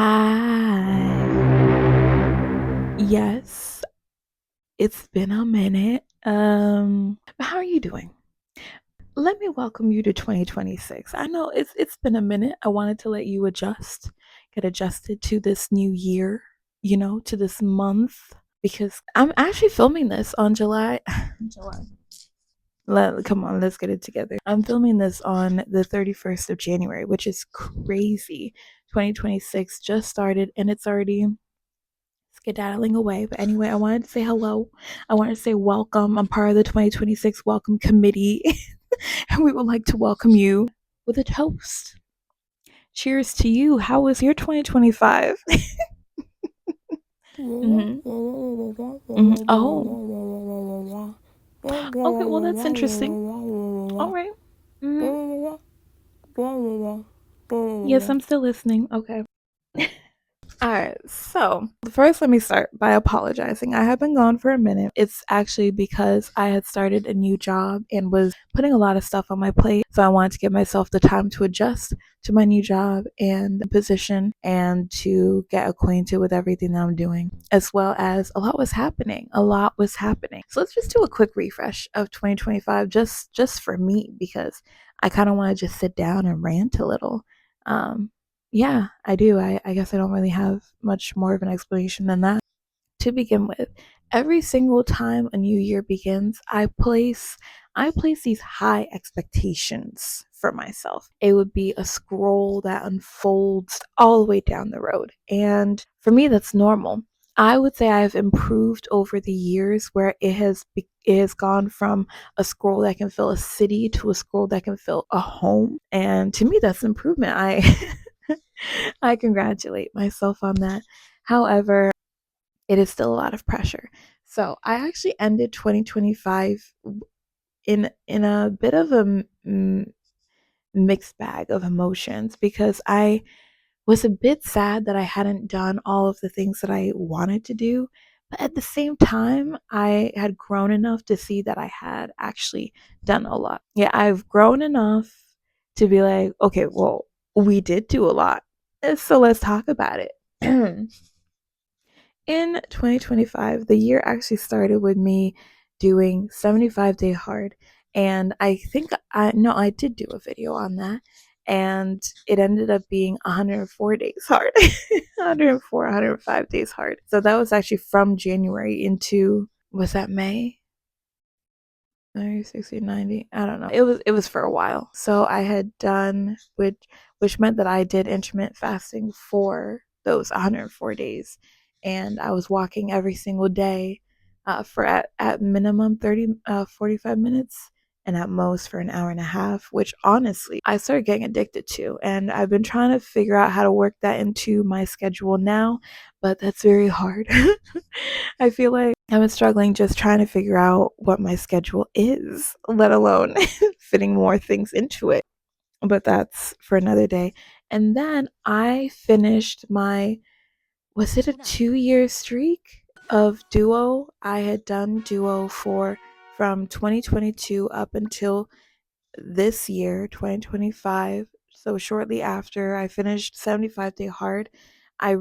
Hi. Yes, it's been a minute. But how are you doing? Let me welcome you to 2026. I know it's been a minute. I wanted to let you get adjusted to this new year, to this month because I'm actually filming this on July. July. Come on, let's get it together. I'm filming this on the 31st of January, which is crazy. 2026 just started and it's already skedaddling away. But anyway, I wanted to say hello. I wanted to say welcome. I'm part of the 2026 Welcome Committee, and we would like to welcome you with a toast. Cheers to you. How was your 2025? Mm-hmm. Mm-hmm. Oh, okay. Well, that's interesting. All right. Mm-hmm. Yes, I'm still listening. Okay. All right, so first, let me start by apologizing. I have been gone for a minute. It's actually because I had started a new job and was putting a lot of stuff on my plate. So I wanted to give myself the time to adjust to my new job and position and to get acquainted with everything that I'm doing, as well as a lot was happening. A lot was happening. So let's just do a quick refresh of 2025 just for me because I kind of want to just sit down and rant a little. Um, yeah, I do. I guess I don't really have much more of an explanation than that. To begin with, every single time a new year begins, I place these high expectations for myself. It would be a scroll that unfolds all the way down the road. And for me that's normal. I would say I've improved over the years where it has gone from a scroll that can fill a city to a scroll that can fill a home. And to me that's improvement. I I congratulate myself on that. However, it is still a lot of pressure. So I actually ended 2025 in a bit of a mixed bag of emotions because I was a bit sad that I hadn't done all of the things that I wanted to do. But at the same time, I had grown enough to see that I had actually done a lot. Yeah, I've grown enough to be like, okay, well, we did do a lot. So let's talk about it. In 2025, the year actually started with me doing 75-day hard. And I think I did do a video on that. And it ended up being 104 days hard. 104, 105 days hard. So that was actually from January into, was that May? 90, 60, 90. I don't know. It was for a while. So I had done which meant that I did intermittent fasting for those 104 days, and I was walking every single day for at minimum 45 minutes, and at most for an hour and a half, which honestly I started getting addicted to, and I've been trying to figure out how to work that into my schedule now, but that's very hard. I feel like I've been struggling just trying to figure out what my schedule is, let alone fitting more things into it. But that's for another day. And then I finished was it a 2-year streak of duo? I had done duo from 2022 up until this year, 2025. So shortly after I finished 75-day hard, I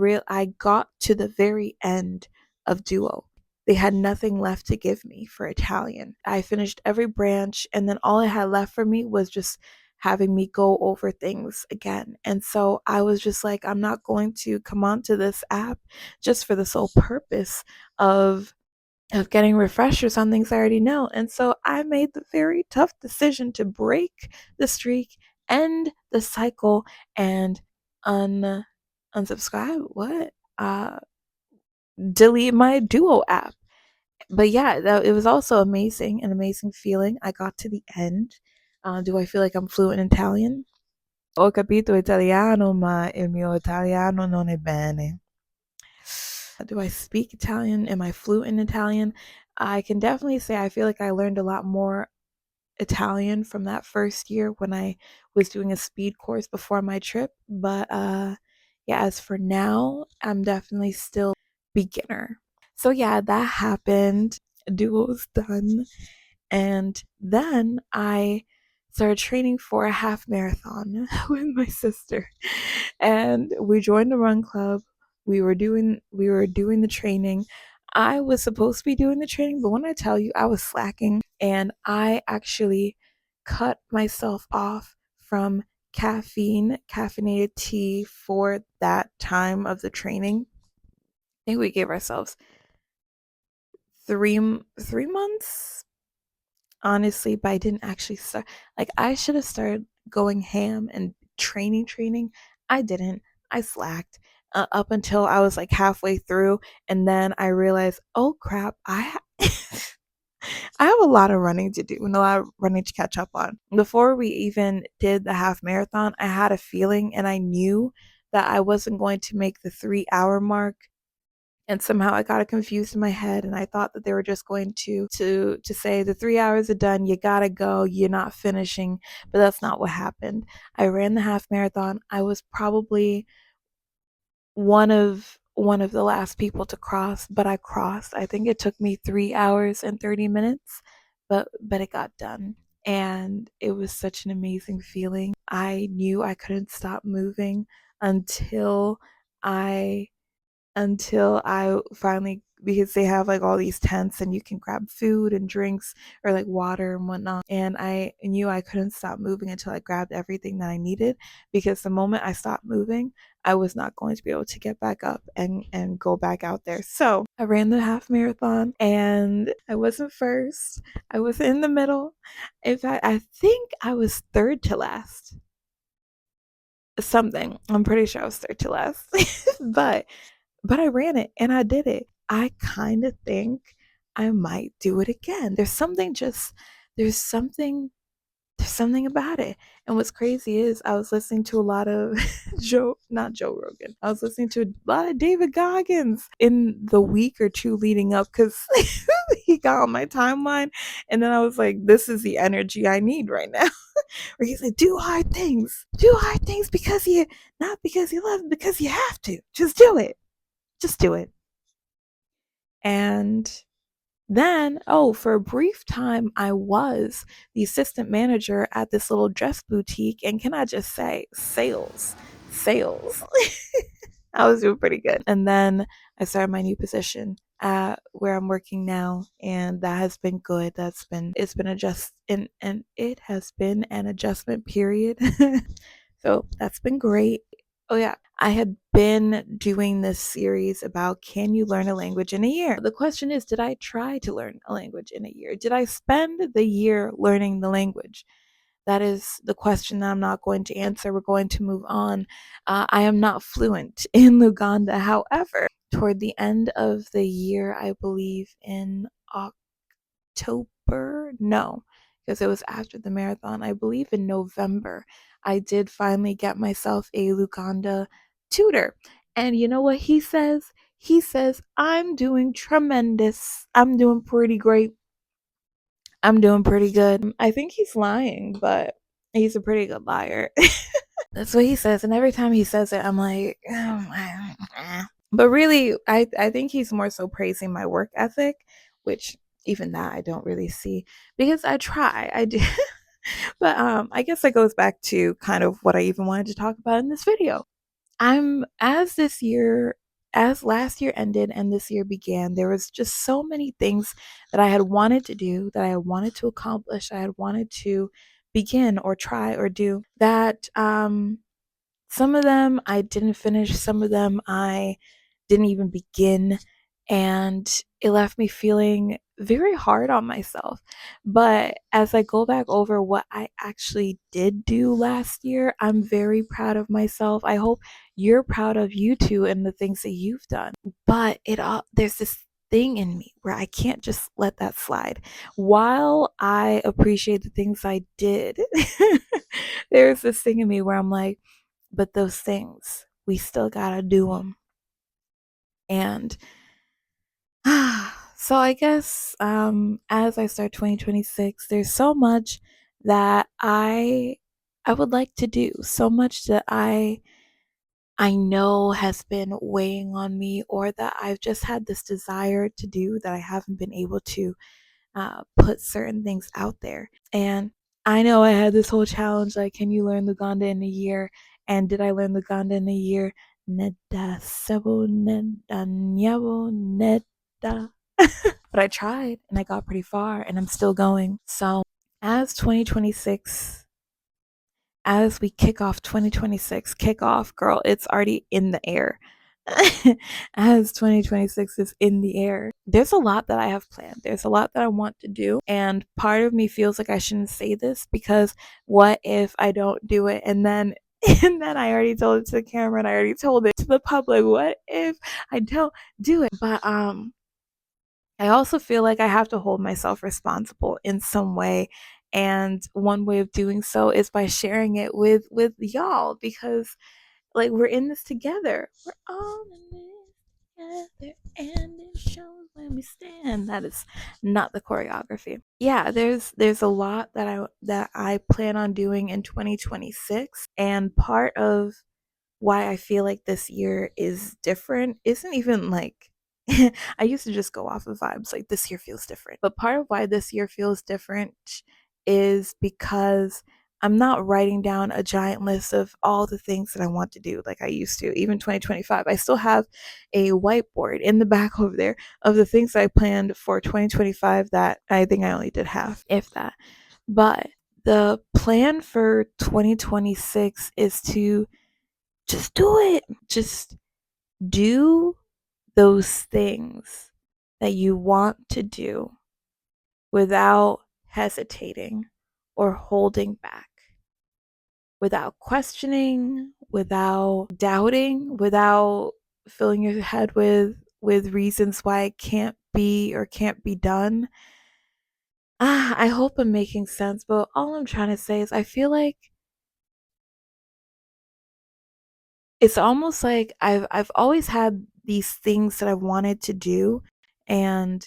got to the very end of duo. They had nothing left to give me for Italian. I finished every branch, and then all it had left for me was just having me go over things again. And so I was just like, I'm not going to come onto this app just for the sole purpose of getting refreshers on things I already know. And so I made the very tough decision to break the streak, end the cycle, and un unsubscribe. What? Delete my Duo app. But yeah, it was also an amazing feeling. I got to the end. Do I feel like I'm fluent in Italian? Ho capito italiano, ma il mio italiano non è bene. Do I speak Italian? Am I fluent in Italian? I can definitely say I feel like I learned a lot more Italian from that first year when I was doing a speed course before my trip. But yeah, as for now, I'm definitely still beginner. So yeah, that happened. Duo's done. And then I started training for a half marathon with my sister. And we joined the run club. We were doing the training. I was supposed to be doing the training, but when I tell you I was slacking, and I actually cut myself off from caffeinated tea for that time of the training. I think we gave ourselves three months, honestly, but I didn't actually start. Like, I should have started going ham and training. I didn't. I slacked up until I was like halfway through, and then I realized, oh crap, I have a lot of running to do and a lot of running to catch up on. Before we even did the half marathon, I had a feeling and I knew that I wasn't going to make the 3 hour mark, and somehow I got it confused in my head, and I thought that they were just going to say the 3 hours are done, you gotta go, you're not finishing. But that's not what happened. I ran the half marathon. I was probably one of the last people to cross, but I crossed. I think it took me 3 hours and 30 minutes, but it got done. And it was such an amazing feeling. I knew I couldn't stop moving until I I finally, because they have like all these tents and you can grab food and drinks or like water and whatnot. And I knew I couldn't stop moving until I grabbed everything that I needed, because the moment I stopped moving, I was not going to be able to get back up and go back out there. So I ran the half marathon and I wasn't first. I was in the middle. In fact, I think I was third to last. Something. I'm pretty sure I was third to last. but but I ran it and I did it. I kind of think I might do it again. There's something there's something about it. And what's crazy is I was listening to a lot of not Joe Rogan. I was listening to a lot of David Goggins in the week or two leading up, cuz he got on my timeline, and then I was like, this is the energy I need right now. Where he's like, do hard things. Do hard things because you not because you love, because you have to. Just do it. Just do it. And then, oh, for a brief time, I was the assistant manager at this little dress boutique. And can I just say, sales. I was doing pretty good. And then I started my new position at where I'm working now, and that has been good. It's been and it has been an adjustment period. So that's been great. Oh yeah, I had been doing this series about, can you learn a language in a year? The question is, did I try to learn a language in a year? Did I spend the year learning the language? That is the question that I'm not going to answer. We're going to move on. I am not fluent in Luganda. However, toward the end of the year, I believe in October, no, because it was after the marathon, I believe in November, I did finally get myself a Luganda tutor. And you know what he says? He says, I'm doing tremendous. I'm doing pretty great. I'm doing pretty good. I think he's lying, but he's a pretty good liar. That's what he says. And every time he says it, I'm like, oh, but really, I think he's more so praising my work ethic, which even that I don't really see, because I try. I do. But I guess that goes back to kind of what I even wanted to talk about in this video. I'm as last year ended and this year began, there was just so many things that I had wanted to do, that I had wanted to accomplish, I had wanted to begin or try or do, that some of them I didn't finish, some of them I didn't even begin, and it left me feeling very hard on myself. But as I go back over what I actually did do last year, I'm very proud of myself. I hope you're proud of you too and the things that you've done. But there's this thing in me where I can't just let that slide. While I appreciate the things I did, there's this thing in me where I'm like, but those things, we still gotta do them. And so I guess as I start 2026, there's so much that I would like to do, so much that I know has been weighing on me, or that I've just had this desire to do that I haven't been able to put certain things out there. And I know I had this whole challenge like, can you learn Luganda in a year? And did I learn Luganda in a year? Neda sebo neda nyabo neda. But I tried and I got pretty far and I'm still going. So, as 2026 as we kick off 2026, kick off, girl, it's already in the air. As 2026 is in the air, there's a lot that I have planned. There's a lot that I want to do. And part of me feels like I shouldn't say this because what if I don't do it? And then and then I already told it to the camera and I already told it to the public. What if I don't do it? But I also feel like I have to hold myself responsible in some way. And one way of doing so is by sharing it with y'all because like we're in this together. We're all in this together and it shows when we stand. That is not the choreography. Yeah, there's a lot that I plan on doing in 2026 and part of why I feel like this year is different isn't even like I used to just go off of vibes like this year feels different. But part of why this year feels different is because I'm not writing down a giant list of all the things that I want to do like I used to. Even 2025, I still have a whiteboard in the back over there of the things I planned for 2025 that I think I only did half, if that. But the plan for 2026 is to just do it. Just do those things that you want to do without hesitating or holding back, without questioning, without doubting, without filling your head with reasons why it can't be or can't be done. I hope I'm making sense, but all I'm trying to say is I feel like it's almost like I've always had these things that I wanted to do, and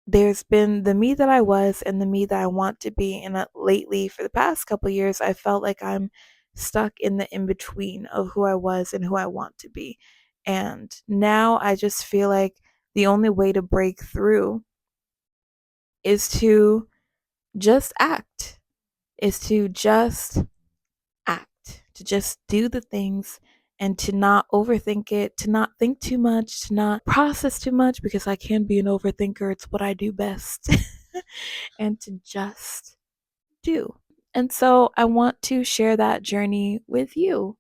there's been the me that I was and the me that I want to be. And lately, for the past couple years, I felt like I'm stuck in the in between of who I was and who I want to be. And now I just feel like the only way to break through is to just act, is to just act, to just do the things and to not overthink it, to not think too much, to not process too much because I can be an overthinker. It's what I do best. And to just do. And so I want to share that journey with you.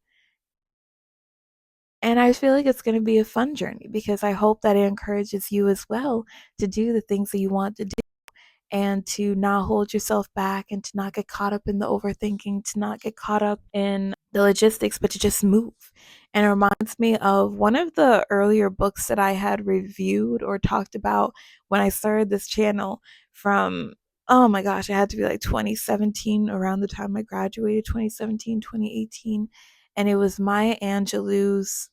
And I feel like it's going to be a fun journey because I hope that it encourages you as well to do the things that you want to do and to not hold yourself back and to not get caught up in the overthinking, to not get caught up in the logistics, but to just move. And it reminds me of one of the earlier books that I had reviewed or talked about when I started this channel from, oh my gosh, it had to be like 2017, around the time I graduated, 2017, 2018. And it was Maya Angelou's,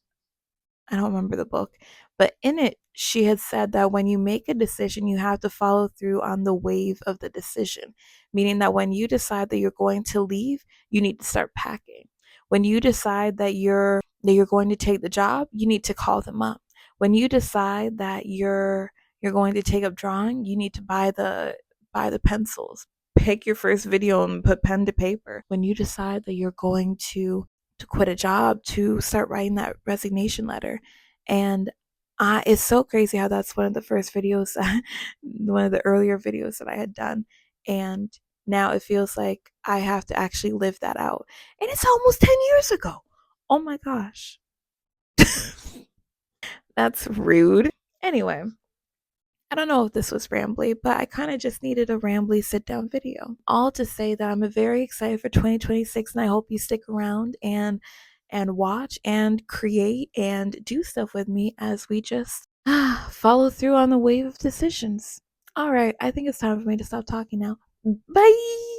I don't remember the book, but in it, she had said that when you make a decision, you have to follow through on the wave of the decision, meaning that when you decide that you're going to leave, you need to start packing. When you decide that you're going to take the job, you need to call them up. When you decide that you're going to take up drawing, you need to buy the pencils. Pick your first video and put pen to paper. When you decide that you're going to quit a job, to start writing that resignation letter. And it's so crazy how that's one of the first videos, one of the earlier videos that I had done. And now it feels like I have to actually live that out. And it's almost 10 years ago. Oh my gosh. That's rude. Anyway, I don't know if this was rambly, but I kind of just needed a rambly sit down video. All to say that I'm very excited for 2026 and I hope you stick around and watch and create and do stuff with me as we just follow through on the wave of decisions. All right, I think it's time for me to stop talking now. Bye.